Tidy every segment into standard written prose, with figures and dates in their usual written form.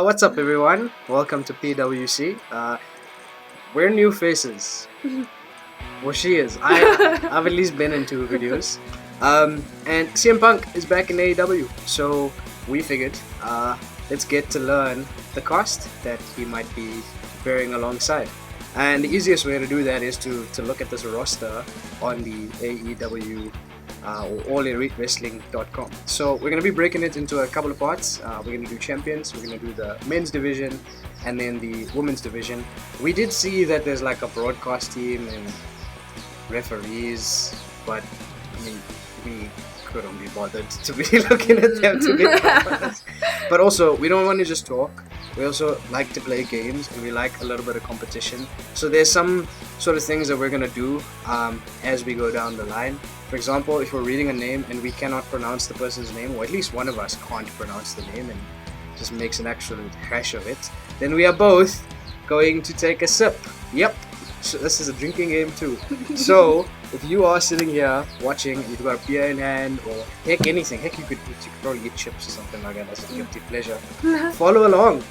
What's up, everyone? Welcome to PWC. We're new faces. Well, she is. I've at least been in 2 videos. And CM Punk is back in AEW, so we figured let's get to learn the cost that he might be bearing alongside. And the easiest way to do that is to look at this roster on the AEW or AllEliteWrestling.com. So we're going to be breaking it into a couple of parts. We're going to do champions, we're going to do the men's division, and then the women's division. We did see that there's like a broadcast team and referees, but I mean, we couldn't be bothered to be looking at them, to be honest. But also, we don't want to just talk. We also like to play games, and we like a little bit of competition. So there's some sort of things that we're going to do as we go down the line. For example, if we're reading a name and we cannot pronounce the person's name, or at least one of us can't pronounce the name and just makes an absolute hash of it, then we are both going to take a sip. Yep, so this is a drinking game too. So if you are sitting here watching and you've got a beer in hand, or heck, anything, heck, you could probably eat chips or something like that as a guilty pleasure, follow along.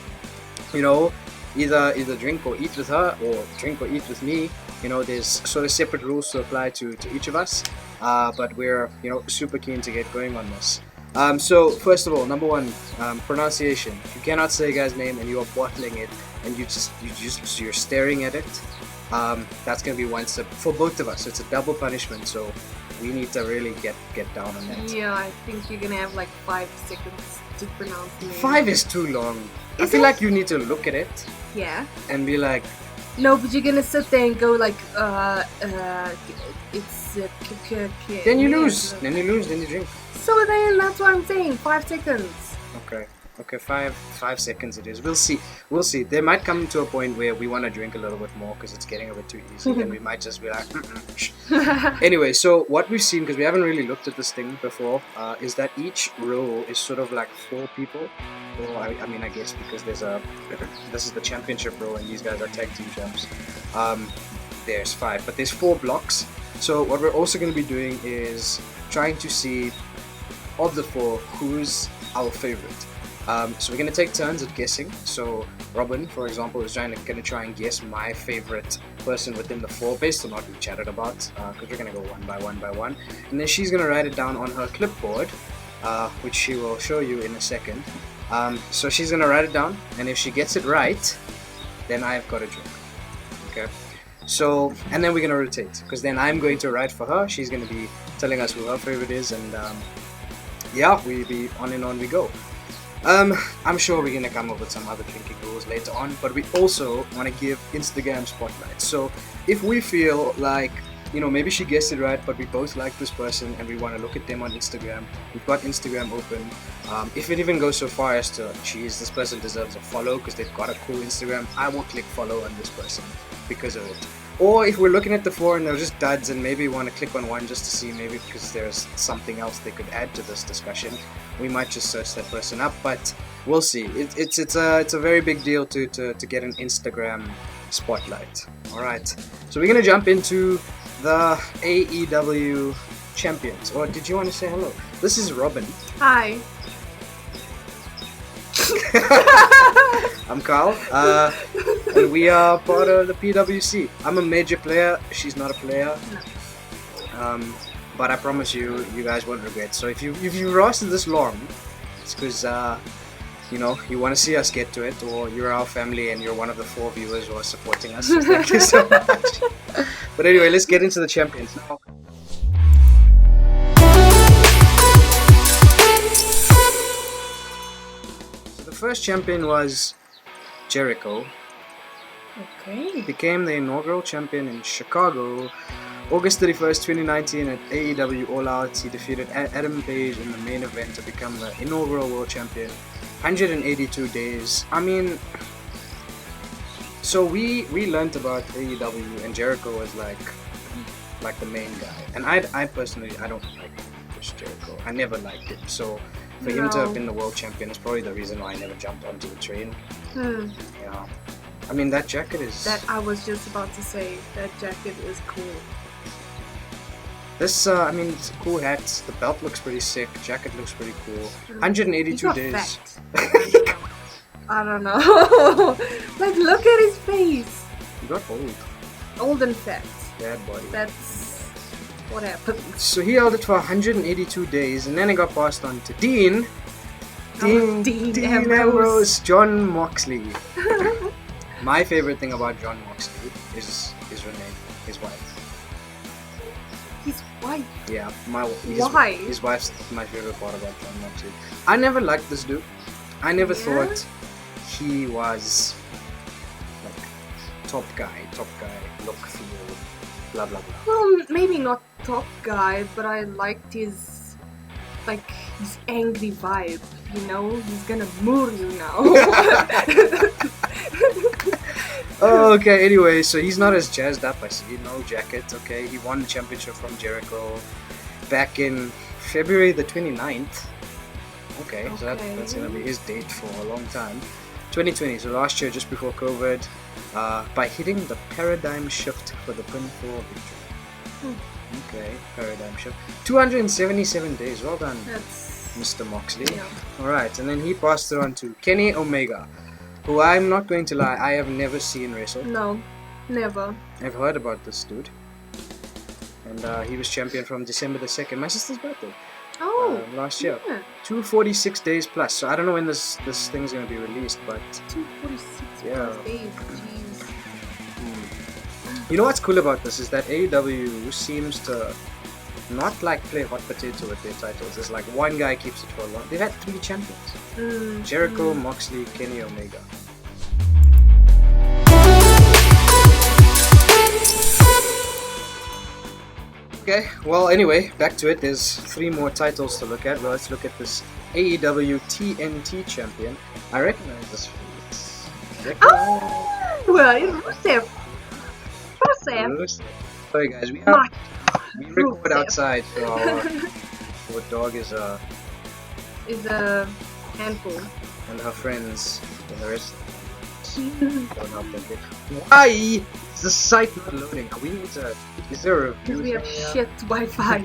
You know, either drink or eat with her, or drink or eat with me. You know, there's sort of separate rules to apply to each of us, but we're, you know, super keen to get going on this. So first of all, number one, pronunciation. If you cannot say a guy's name and you are bottling it and you're staring at it, that's gonna be one sip for both of us. It's a double punishment, so we need to really get down on that. Yeah, I think you're gonna have like 5 seconds to pronounce the name. 5 is too long. I feel like you need to look at it. Yeah. And be like. No, but you're gonna sit there and go like, it's Then you lose. Then you drink. So then that's what I'm saying. 5 seconds. Okay, 5 seconds it is. We'll see. There might come to a point where we want to drink a little bit more because it's getting a bit too easy, and we might just be like, Anyway, so what we've seen, because we haven't really looked at this thing before, is that each row is sort of like 4 people. Or I mean, I guess because this is the championship row and these guys are tag team champs. There's 5, but there's 4 blocks. So what we're also going to be doing is trying to see, of the 4, who's our favorite. So we're going to take turns at guessing. So Robbin, for example, is going to try and guess my favorite person within the 4 based on what we chatted about, because we're going to go one by one. And then she's going to write it down on her clipboard, which she will show you in a second. So she's going to write it down, and if she gets it right, then I've got a drink. Okay? So, and then we're going to rotate, because then I'm going to write for her, she's going to be telling us who her favorite is, and yeah, we be on and on we go. I'm sure we're going to come up with some other drinking rules later on, but we also want to give Instagram spotlight. So if we feel like, you know, maybe she guessed it right, but we both like this person and we want to look at them on Instagram, we've got Instagram open. If it even goes so far as to, geez, this person deserves a follow because they've got a cool Instagram, I will click follow on this person because of it. Or if we're looking at the 4 and they're just duds and maybe want to click on one just to see, maybe because there's something else they could add to this discussion, we might just search that person up, but we'll see. It's a very big deal to get an Instagram spotlight. Alright, so we're going to jump into the AEW champions. Or did you want to say hello? This is Robbin. Hi. I'm Carl, and we are part of the PWC. I'm a major player, she's not a player. No. But I promise you guys won't regret. So if you lasted this long, it's because you know, you want to see us get to it, or you're our family and you're one of the 4 viewers who are supporting us. So thank you so much. But anyway, let's get into the champions now. So the first champion was Jericho. Okay. He became the inaugural champion in Chicago, August 31st, 2019 at AEW All Out. He defeated Adam Page in the main event to become the inaugural world champion. 182 days. I mean, so we learned about AEW and Jericho was like the main guy. And I personally, I don't like Chris Jericho. I never liked him. So for him to have been the world champion is probably the reason why I never jumped onto the train. Yeah. I mean, that jacket is... That I was just about to say, that jacket is cool. This, I mean, it's a cool hat. The belt looks pretty sick. Jacket looks pretty cool. 182 days. I don't know. Like, look at his face. He got old. Old and fat. Bad body. That's what happened. So he held it for 182 days, and then it got passed on to Dean Dean Ambrose. Ambrose, John Moxley. My favorite thing about John Moxley is Renee, his wife. His wife. Yeah, Why? His wife's my favorite part about John Moxley. I never liked this dude. I never thought he was like top guy, look, feel, blah blah blah. Well, maybe not top guy, but I liked his angry vibe. You know, he's gonna murder you now. Oh, okay, anyway, so he's not as jazzed up, I see. No jacket, okay. He won the championship from Jericho back in February the 29th. Okay, so that's gonna be his date for a long time. 2020, so last year, just before COVID, by hitting the paradigm shift for the pinfall victory. Okay, paradigm shift. 277 days, well done, That's Mr. Moxley. yeah. Alright, and then he passed it on to Kenny Omega, who I'm not going to lie, I have never seen wrestle. No, never. I've heard about this dude. And he was champion from December the 2nd, my sister's birthday, last year. Yeah. 246 days plus, so I don't know when this thing's going to be released, but 246 Yeah. days. Jeez. you know what's cool about this is that AEW seems to not like play hot potato with their titles. It's like one guy keeps it for a long. They've had 3 champions. Jericho, Moxley, Kenny Omega. Okay, well anyway, back to it. There's 3 more titles to look at. Well, let's look at this AEW TNT champion. I recognize this face. Oh, well, it's Rusev. Rusev. Sorry guys, we record Rusev. outside, so our dog is Is a handful. and her friends and the rest don't help that bit. Why is the site not loading? We need to. Is there a review? Because we have thing? shit Wi-Fi.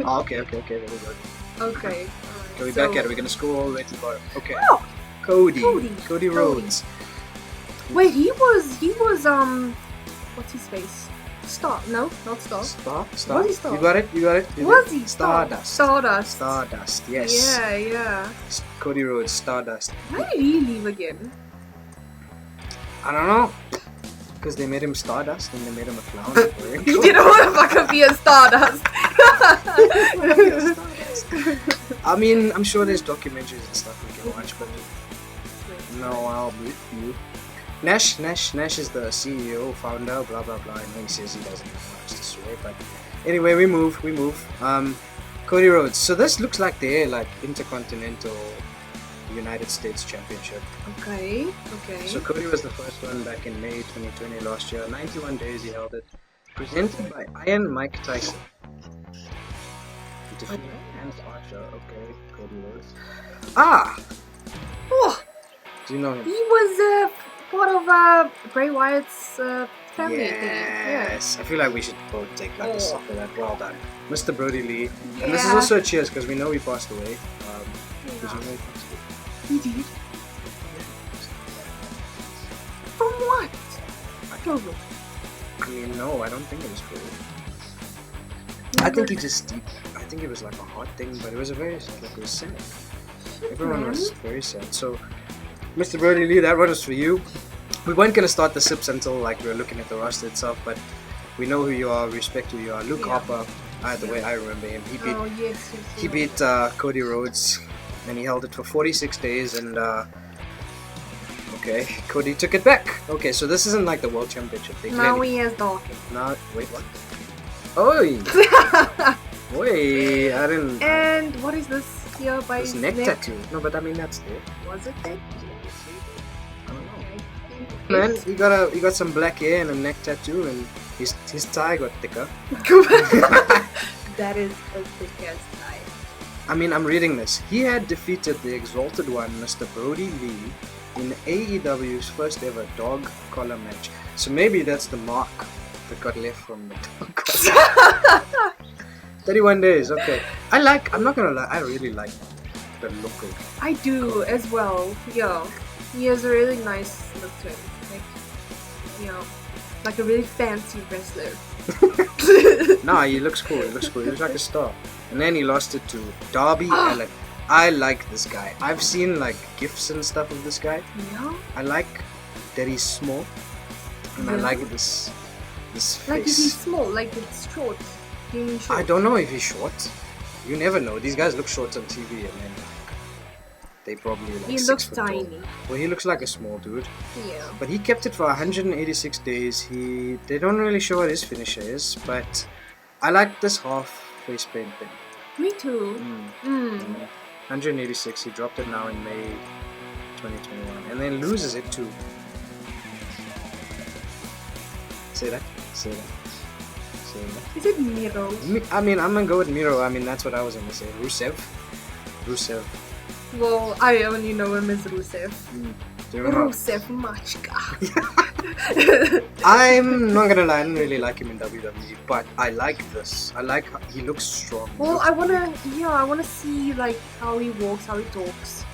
Oh, okay, there we go. Okay. Okay, we're back at it. We're gonna scroll all the way to the bottom. Okay. Oh, Cody Rhodes. wait, he was what's his face? Star? No, not Star. Star? Was he Star? You got it? Was he Stardust. Stardust. Stardust, yes. Yeah. Cody Rhodes, Stardust. Why did he leave again? I don't know. Because they made him Stardust and they made him a clown. He didn't want to fucking be a Stardust. I mean, I'm sure there's documentaries and stuff we can watch, but no, I'll beat you. Nash is the CEO, founder, blah blah blah. I know he says he doesn't have much to swear, but anyway, we move. Cody Rhodes. So this looks like their Intercontinental United States Championship. Okay. So Cody was the first one back in May 2020 last year. 91 days he held it. Presented by Iron Mike Tyson. Defeated Lance Archer. Okay, Cody Rhodes. Oh, Do you know him? he was part of Bray Wyatt's family. Yes. I feel like we should both take a sip for that. Well done. Mr. Brody Lee. Yeah. And this is also a cheers because we know he passed away. Did you know he passed away? He did. From what? COVID. I mean, no, I don't think it was COVID. I think I think it was like a heart thing, but it was it was sad. Everyone was very sad. So, Mr. Brody Lee, that one was for you. We weren't gonna start the sips until we were looking at the roster itself, but we know who you are, respect who you are. Luke Harper, the way I remember him, he beat Cody Rhodes, and he held it for 46 days, and okay, Cody took it back. Okay, so this isn't like the World Championship thing. Now he has Dawkins. Now, wait, what? Oi! Oi, I didn't... And what is this here by This his neck tattoo. No, but I mean, that's it. Was it there? I don't know. Man, he got some black hair and a neck tattoo, and his tie got thicker. That is a thick ass tie. I mean, I'm reading this. He had defeated the Exalted One, Mr. Brody Lee, in AEW's first ever dog collar match. So maybe that's the mark that got left from the dog collar. 31 days, okay. I'm not gonna lie, I really like a look good. I do as well. Yeah, he has a really nice look to him. Like, you know, like a really fancy wrestler. Nah, he looks cool. He looks like a star. And then he lost it to Darby Allin. I like this guy. I've seen like gifs and stuff of this guy. Yeah. I like that he's small, and I like this face. Like is he small? Like it's short. Being short. I don't know if he's short. You never know. These guys look short on TV, and then like they probably like He 6 looks foot tall. tiny. Well, he looks like a small dude. Yeah. But he kept it for 186 days. They don't really show what his finisher is, but I like this half face paint thing. Me too. 186. He dropped it now in May 2021, and then loses it to. Say that. Is it Miro? I mean, I'm gonna go with Miro. I mean, that's what I was gonna say. Rusev. Well, I only know him as Rusev. Do you remember? Rusev Machka. I'm not gonna lie, I didn't really like him in WWE, but I like this. I like how he looks strong. Well, I wanna see like how he walks, how he talks.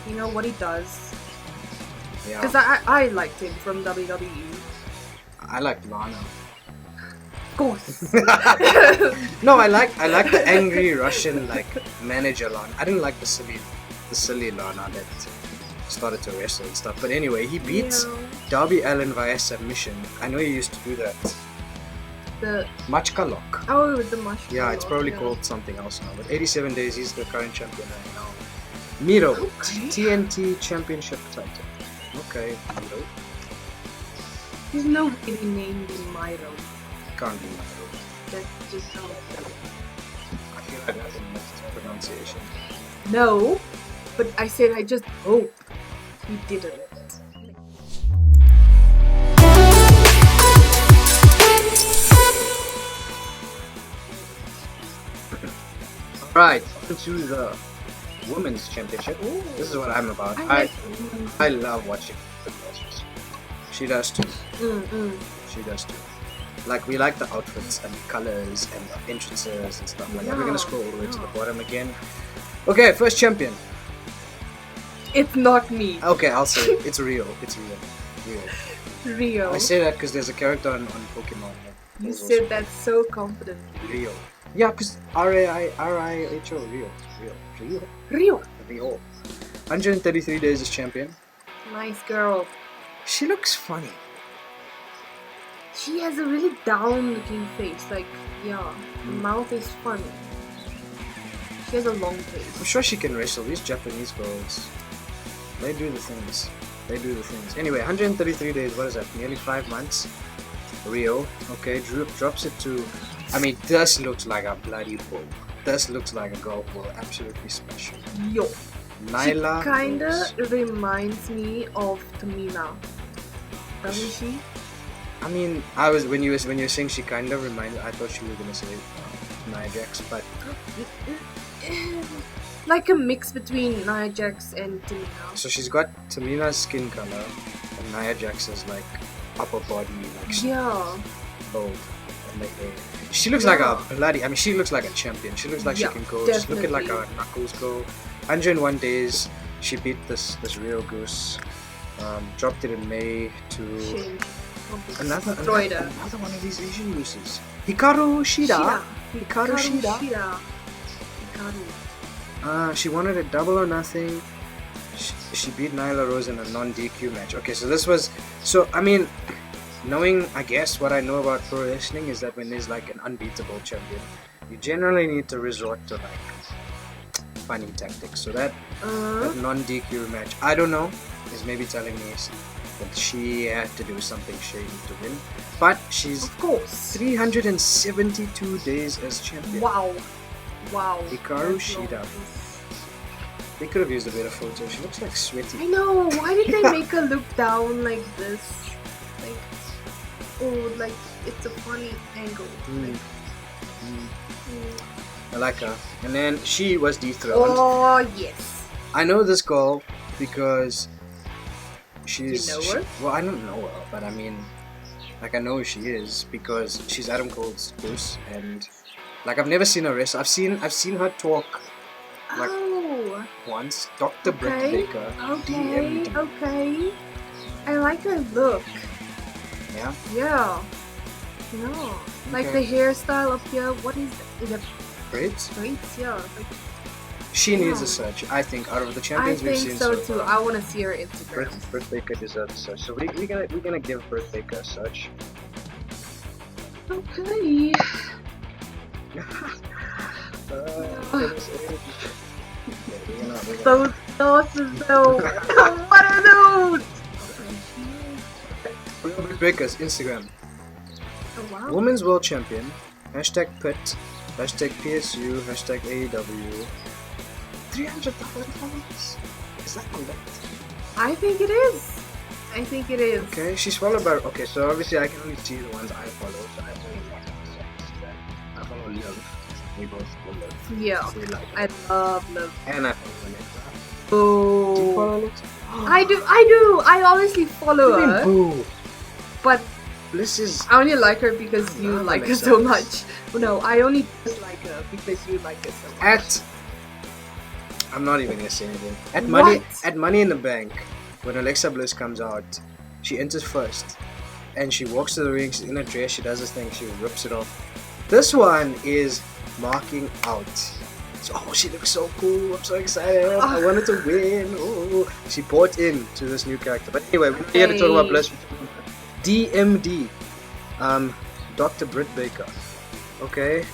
You know what he does. Yeah. Because I liked him from WWE. I like Lana. Of course. No, I like the angry Russian like manager Lana. I didn't like the silly Lana that started to wrestle and stuff. But anyway, he beats Darby Allin via submission. I know he used to do that. The Machka lock. Oh, the mushroom. Yeah, it's probably called something else now. But 87 days, he's the current champion right now. Miro, TNT Championship title. Okay, Miro. There's nobody named Miro. Can't be Miro. That just sounds silly. I feel like that's a mispronunciation. No, but I said I just hope he didn't. Right, on to the Women's Championship. Ooh. This is what I'm about. I love watching the matches. She does too. She does too. Like, we like the outfits and the colors and the entrances and stuff like that. We're gonna scroll all the way to the bottom again. Okay, first champion. It's not me. Okay, I'll say it. It's Rio. Rio. I say that because there's a character on Pokemon. You said that so confidently. Rio. Yeah, because R-I-H-O, Rio. 133 days as champion. Nice girl. She looks funny. She has a really down-looking face. Like, yeah, the mouth is funny. She has a long face. I'm sure she can wrestle. These Japanese girls, they do the things. Anyway, 133 days, what is that? Nearly 5 months. Rio, okay, drops it to... I mean, this looks like a bloody bull. This looks like a girl who will absolutely smash it. Yo. Nyla... She kinda reminds me of Tamina. Doesn't she? I mean, I was when you were saying she kind of reminded, I thought you were gonna say Nia Jax, but like a mix between Nia Jax and Tamina. so she's got Tamina's skin color and Nia Jax's like upper body, like bold, and like she looks like a bloody. I mean, she looks like a champion. She looks like she can go. Just look at like her knuckles go. 101 days. She beat this real goose. Dropped it in May to. Another one of these Asian gooses. Hikaru Shida. She wanted a double or nothing. She beat Nyla Rose in a non-DQ match. Okay, so this was... So, I mean, knowing, I guess, what I know about pro wrestling is that when there's like an unbeatable champion, you generally need to resort to like funny tactics. So that non-DQ match, I don't know, is maybe telling me that she had to do something shady to win. But she's... Of course. 372 days as champion. Wow. Hikaru Shida. They could have used a better photo. She looks like sweaty. I know. Why did they make her look down like this? Like, oh, like it's a funny angle. I like her. And then she was dethroned. Oh yes. I know this girl because she's... Do you know her? Well, I don't know her, but I mean, like, I know who she is because she's Adam Cole's goose, and like, I've never seen her wrestle. I've seen her talk. Like, Oh. once. Dr. Britt Okay. Baker. DMD. Okay. I like her look. Yeah. Yeah. Yeah. Like Okay. the hairstyle up here. What is it? Braids? Braids? Yeah. Like, She needs a Yeah. search. I think out of the I champions we've think seen so so too. far, I want to see her Instagram. Britt Baker deserves a search. So we're gonna give Britt Baker a search. Okay. Those sauces though. What are those? Britt Baker's Instagram. Oh wow. Women's World Champion. Hashtag Pit. Hashtag PSU. Hashtag AEW. 300,000 followers. Is that on that? I think it is. I think it is. Okay, she's followed by. Okay, so obviously I can only see the ones I follow. So I only watch I follow Love. We both follow Love. Yeah. So we like I love. And I follow Alexa. Oh. Do you follow Alexa? I do. I obviously follow What do you mean, her, boo? but Bliss is. I only like her because you love like her Alexa. so much. No, I only dislike her because you like her so much. I'm not even gonna say anything. At What? Money in the Bank, when Alexa Bliss comes out, she enters first, and she walks to the ring. She's in a dress. She does this thing. She rips it off. This one is marking out. So, oh, she looks so cool. I'm so excited. I wanted to win. Oh, she bought in to this new character. But anyway, we're here to talk about Bliss. DMD, Dr. Britt Baker. Okay.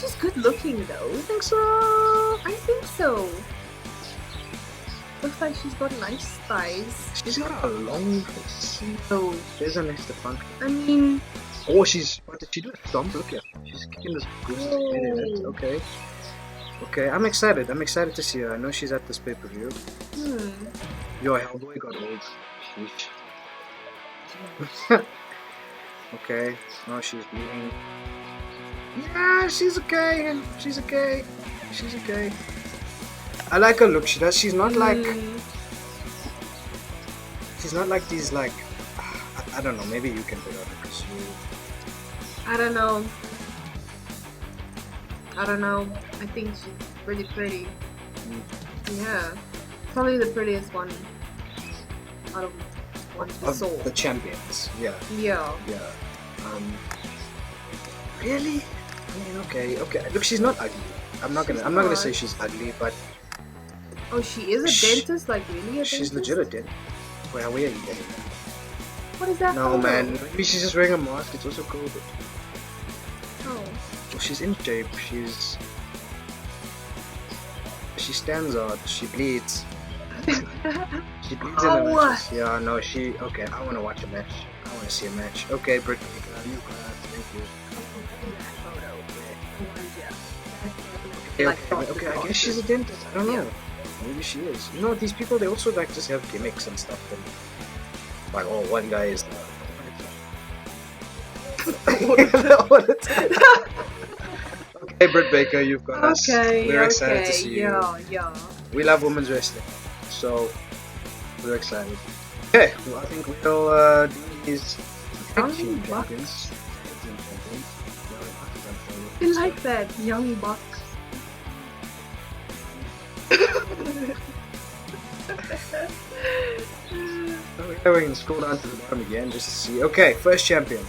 She's good looking though. You think so? I think so. Looks like she's got nice thighs. She's got a long face. Oh, There's a next to funk. I mean, Oh, what did she do? A stomp? Look here. She's kicking this goose. Oh. Okay. Okay, I'm excited. I'm excited to see her. I know she's at this pay-per-view. Yo, Hellboy got old. Sheesh. Okay. No, she's bleeding. Yeah, she's okay. She's okay. She's okay. I like her look. She's not like. She's not like these like. I don't know. Maybe you can figure out because you. I don't know. I think she's really pretty. Yeah. Probably the prettiest one out of ones we saw. The champions. Yeah. Yeah. Yeah. Really? I mean, okay. Look, she's not ugly. I'm not gonna say she's ugly, but Oh, she is a dentist? Like really a she's dentist? legit a dentist. Where are you getting that? What is that? No, for? man. Maybe she's just wearing a mask. It's also COVID. Oh. Well, she's in shape. She stands out. She bleeds. She bleeds in the Oh. matches. Yeah, no, okay, I want to watch a match. I want to see a match. Okay, Britt Baker, you got thank you. Okay, I guess she's a dentist. I don't know. Maybe she is. You know, these people, they also like just have gimmicks and stuff. And like, oh, one guy is Okay, Britt Baker, you've got us. We're excited to see you. Yeah. We love women's wrestling, so we're excited. Okay, well, I think we'll do these tag team champions. I like that, young bucks. We're going to scroll down to the bottom again just to see. Okay, first champion,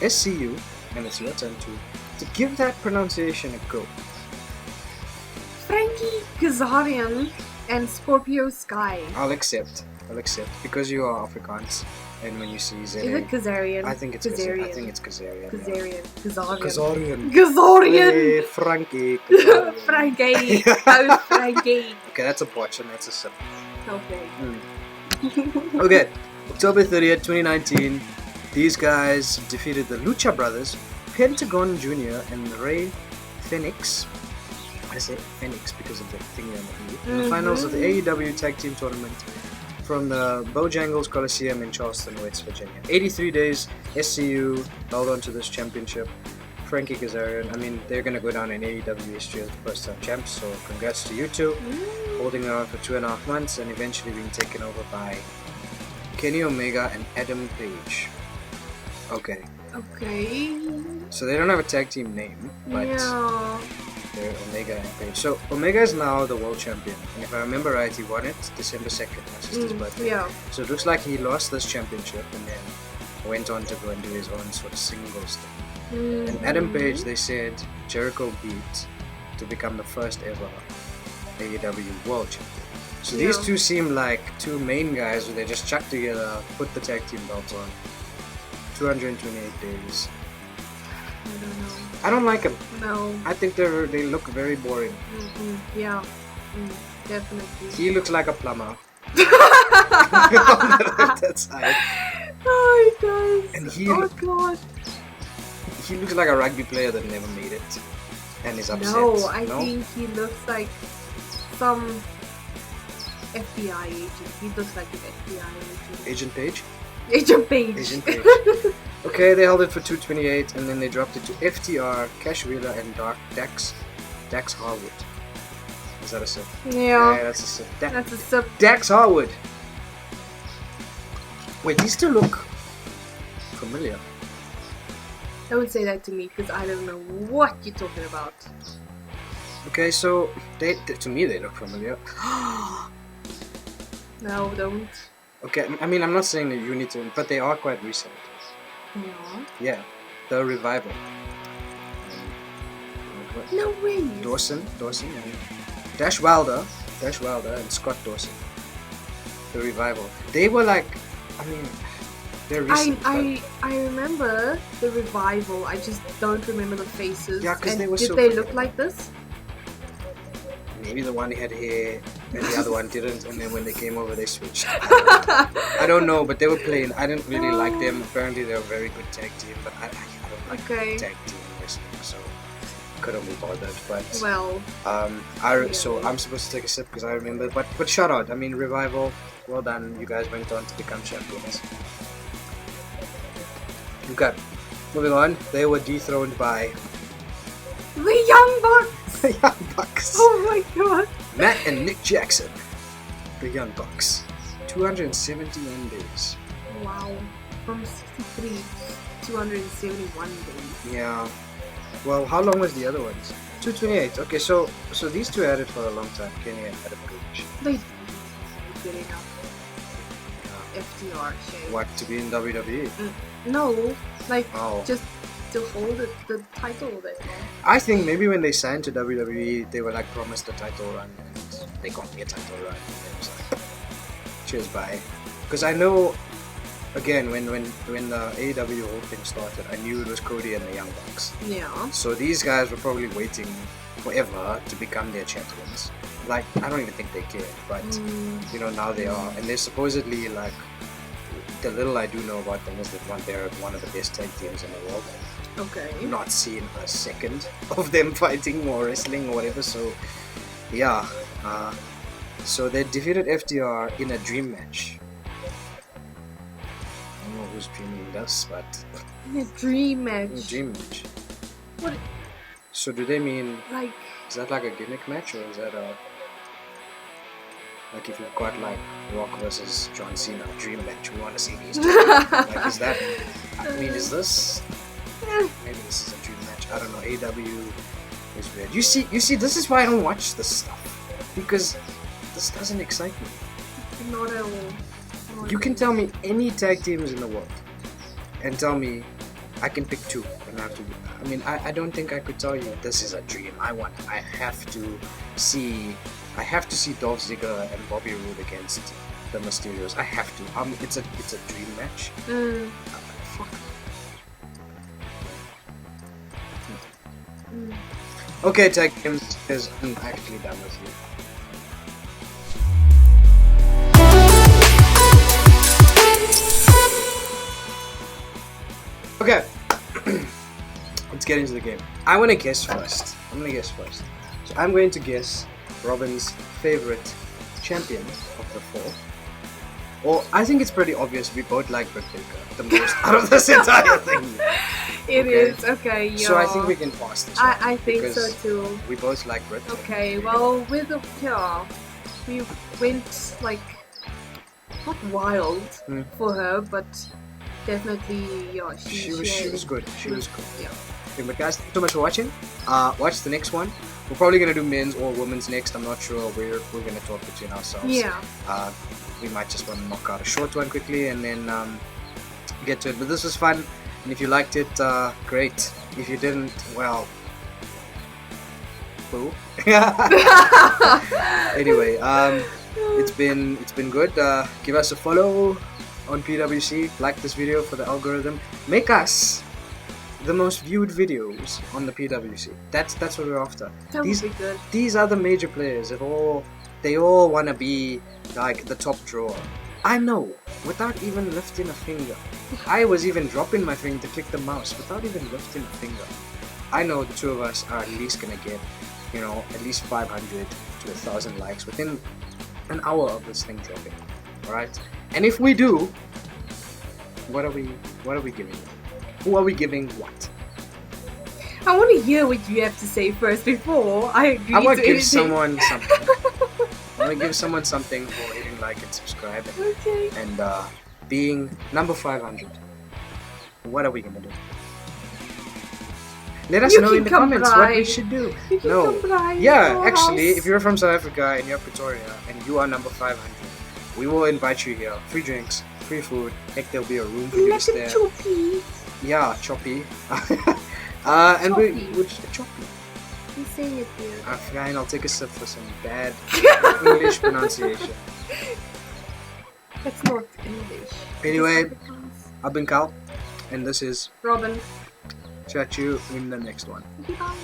SCU, and it's your turn to give that pronunciation a go. Frankie Kazarian and Scorpio Sky. I'll accept because you are Afrikaans, and when you see Is ZA, it Kazarian? I think it's Kazarian. I think it's Kazarian. Kazarian. Kazarian. Kazarian. Hey, Frankie. Kazarian. Frankie. Oh, Frankie. Okay, that's a botch and that's a sip. Okay. Okay, October 30th, 2019. These guys defeated the Lucha Brothers, Pentagon Jr. and Rey Fenix. I say Phoenix because of the thingy on the E. In the finals of the AEW Tag Team Tournament from the Bojangles Coliseum in Charleston, West Virginia. 83 days, SCU held on to this championship. Frankie Kazarian, I mean, they're going to go down in AEW history as the first time champs, so congrats to you two. Holding it on for 2.5 months and eventually being taken over by Kenny Omega and Adam Page. Okay. Okay. So they don't have a tag team name, but Yeah. They're Omega and Page. So Omega is now the world champion, and if I remember right, he won it December 2nd, my sister's birthday. Yeah. So it looks like he lost this championship and then went on to go and do his own sort of singles thing. And Adam Page, they said Jericho beat to become the first ever AEW world champion. So these two seem like two main guys who they just chucked together, put the tag team belts on. 228 days. I don't know. I don't like them. No. I think they look very boring. Yeah. Definitely. He looks like a plumber. On that side. Oh, he does. And oh God. He looks like a rugby player that never made it and is upset. No, I think he looks like some FBI agent. He looks like an FBI agent. Agent Page? Agent Page. Agent Page. Okay, they held it for 228 and then they dropped it to FTR, Cash Wheeler, and Dax Harwood. Is that a sip? Yeah. That's a sip. That's a sip. Dax Harwood. Wait, these two look familiar. Don't say that to me because I don't know what you're talking about. Okay, so to me they look familiar. No, don't. Okay, I mean I'm not saying that you need to, but they are quite recent. Yeah. Yeah, the revival. No way. Dawson, and Dash Wilder, and Scott Dawson. The revival. They were like, I mean, they're recent. I remember the revival. I just don't remember the faces. Yeah, because they were did so. Did they look like this? Maybe the one had hair and the other one didn't, and then when they came over, they switched. I don't know, but they were playing. I didn't really like them. Apparently, they're a very good tag team, but I don't like tag team wrestling, so couldn't be bothered. But well, so I'm supposed to take a sip because I remember. But shout out, I mean, revival. Well done, you guys went on to become champions. Okay, moving on. They were dethroned by the Young Bucks. the Young Bucks. Oh my God. Matt and Nick Jackson, the Young Bucks. 271 days. Wow. From 63 to 271 days. Yeah. Well, how long was the other ones? 228. Okay, so these two had it for a long time. Kenny and Adam Page. They good enough. FTR shape. What, to be in WWE? No, like Oh. just to hold the title there. I think maybe when they signed to WWE, they were like promised a title run, and they got me a title run, and it was like, cheers, bye. Because I know, again, when the AEW whole thing started, I knew it was Cody and the Young Bucks. Yeah. So these guys were probably waiting forever to become their champions. Like, I don't even think they cared, but you know, now they are, and they're supposedly like. The little I do know about them is that they're one of the best tag teams in the world. Okay. Not seen a second of them fighting or wrestling or whatever. So, yeah. So they defeated FTR in a dream match. I don't know who's dreaming this, but In a dream match. a dream match. What? So do they mean? Like. Is that like a gimmick match or is that a? Like if you've got like Rock versus John Cena dream match, we want to see these two. Like is that? I mean, is this? Maybe this is a dream match. I don't know. AW is weird. You see. This is why I don't watch this stuff because this doesn't excite me. Not at all. You can tell me any tag teams in the world, and tell me I can pick two, and I have to. I mean, I don't think I could tell you this is a dream. I have to see. I have to see Dolph Ziggler and Bobby Roode against the Mysterios. I have to. It's a dream match. Fuck. Okay, tag teams, because I'm actually done with you. Okay, let's get into the game. I want to guess first. I'm going to guess first. So I'm going to guess Robin's favorite champion of the four. Well, I think it's pretty obvious we both like Britt Baker the most out of this entire thing. It is, okay, yeah. So I think we can pass this one. I think so too. We both like Britt. Okay, well, with the, we went like, not wild for her, but definitely, yeah, she was good. She was good. Yeah. Okay, but guys, thank you so much for watching. Watch the next one. We're probably gonna do men's or women's next. I'm not sure. We're gonna talk between ourselves. Yeah. We might just want to knock out a short one quickly and then get to it. But this was fun, and if you liked it, great. If you didn't, well, boo. Anyway, it's been good. Give us a follow on PWC. Like this video for the algorithm. Make us the most viewed videos on the PWC. That's what we're after. That would be good. These other major players, they all want to be like the top drawer. I know, without even lifting a finger. I was even dropping my finger to click the mouse without even lifting a finger. I know the two of us are at least gonna get, at least 500 to 1,000 likes within an hour of this thing dropping. Alright? And if we do, what are we giving them? Who are we giving what? I want to hear what you have to say first before I agree I want to give anything. someone something. I want to give someone something for hitting like and subscribe Okay. and being number 500. What are we gonna do? Let us know in the comments what we should do. You can come by Yeah, our actually, house. if you're from South Africa and you're Pretoria and you are number 500, we will invite you here. Free drinks, free food. Heck, there'll be a room for you to Like stay. a choppy. Yeah, choppy. And we Choppy. would choppy. You say it here. Fine, I'll take a sip for some bad English pronunciation. That's not English. Anyway, It's Afrikaans. I've been Cal, and this is Robin. Chat you in the next one. Goodbye.